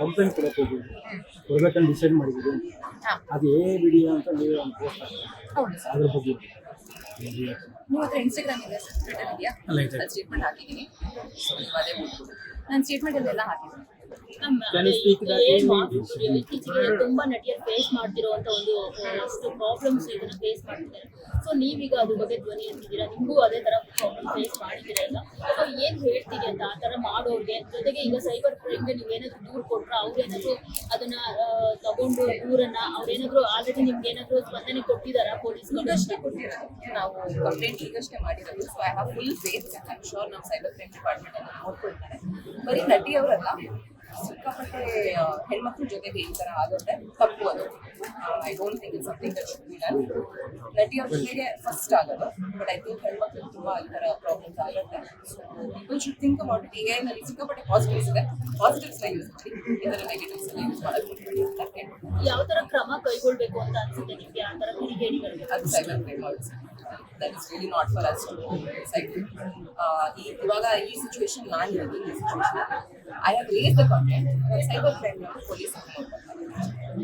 Complaint ಕೊಡಕ್ಕೆ ಹೋಗಿದ್ವಿ, ಕೊಡ್ಬೇಕಂತ ಡಿಸೈಡ್ ಮಾಡಿದ್ವಿ. ಅದು ವಿಡಿಯೋ ಅಂತ ನೀವೇ ಒಂದು ಪೋಸ್ಟ್ ಹಾಕ್ತೀವಿ, ಹೌದು ಸರ್. ಅದ್ರ ಬಗ್ಗೆ ನಿಮ್ಮ ಹತ್ರ ಇನ್ಸ್ಟಾಗ್ರಾಮ್ ಇದೆ ಸರ್, ಟ್ವಿಟರ್ ಇದೆಯಾ? ಅಲ್ಲ, ಇದೆ. ನಾನು ಸ್ಟೇಟ್ಮೆಂಟ್ ಹಾಕಿದ್ದೀನಿ, ಸೊ ನೀವು ಅದೇ ಬಿಟ್ಬಿಡಿ. ನಾನು ಸ್ಟೇಟ್ಮೆಂಟಲ್ಲೆಲ್ಲ ಹಾಕಿದ್ದೀನಿ. ಇತ್ತೀಚೆಗೆ ತುಂಬಾ ನಟಿಯರು ಫೇಸ್ ಮಾಡ್ತಿರುವಂತ ಒಂದು ಪ್ರಾಬ್ಲಮ್ಸ್ ಇದನ್ನ ಫೇಸ್ ಮಾಡ್ತಿದ್ದಾರೆ. ಸೊ ನೀವೀಗ ಅದ್ರ ಬಗ್ಗೆ ಧ್ವನಿ ಎತ್ತಿದ್ದೀರಾ, ನಿಮಗೂ ಅದೇ ತರ ಪ್ರಾಬ್ಲಮ್ ಫೇಸ್ ಮಾಡಿದ್ದೀರಾ ಈಗ. ಸೊ ಏನ್ ಹೇಳ್ತೀರಿ ಅಂತ ಆ ತರ ಮಾಡೋರ್ಗೆ? ಜೊತೆಗೆ ಈಗ ಸೈಬರ್ ಕ್ರೈಮ್ಗೆ ನೀವೇನಾದ್ರು ದೂರು ಕೊಟ್ರೆ ಅವ್ರೇನಾದ್ರು ಅದನ್ನ ತಗೊಂಡು ದೂರನ್ನ ಅವ್ರೇನಾದ್ರು ಆಲ್ರೆಡಿ ನಿಮ್ಗೆ ಏನಾದ್ರು ಸ್ಪಂದನೆ ಕೊಟ್ಟಿದಾರಾ ಪೊಲೀಸ್? ಈಗಷ್ಟೇ ಕೊಟ್ಟಿರೋದು ನಾವು ಕಂಪ್ಲೇಂಟ್, ಈಗಷ್ಟೇ ಮಾಡಿರೋದು. So I have full faith, I am sure ನಮ್ಮ ಸೈಬರ್ ಕ್ರೈಮ್ ಡಿಪಾರ್ಟ್ಮೆಂಟ್ ಅನ್ನು ನೋಡ್ಕೊಳ್ತಾರೆ. ಬರೀ ನಟಿಯವರಲ್ಲ, ಸಿಕ್ಕಾಪಟ್ಟೆ ಹೆಣ್ಮಕ್ಳ ಜೊತೆಗೆ ಈ ಥರ ಆಗುತ್ತೆ, ತಪ್ಪು ಅದು. I don't think it's something that should be done. ನಟಿಯವ್ರ ಜೊತೆಗೆ ಫಸ್ಟ್ ಆಗೋದು, ಬಟ್ ಐ ಥಿಂಕ್ ಹೆಣ್ಮಕ್ಳಿಗೆ ತುಂಬ ಈ ಥರ ಪ್ರಾಬ್ಲಮ್ಸ್ ಆಗುತ್ತೆ. So people should think about it. AI-ನಲ್ಲಿ ಸಿಕ್ಕಾಪಟ್ಟೆ ಪಾಸಿಟಿವ್ಸ್ ಇದೆ, ಪಾಸಿಟಿವ್ಸ್ನ ಯೂಸ್ ಮಾಡಿ, ಇದರ ನೆಗೆಟಿವ್ಸ್ನ ಯೂಸ್ ಮಾಡೋದು ಅಂತ ಹೇಳ್ಬೋದು. ಯಾವ ತರ ಕ್ರಮ ಕೈಗೊಳ್ಬೇಕು ಅಂತ ಅನ್ಸುತ್ತೆ ನಿಮ್ಗೆ ಆ ತರ ಕಿಡಿಗೇಡಿಗಳಿಗೆ? ಅದು cyber crime also, that is really not for us to decide. ಇವಾಗ ಈ ಸಿಚುವೇಶನ್ ನಾನು ಇರೋದು, ಈ situation I have raised the complaint, cyber crime police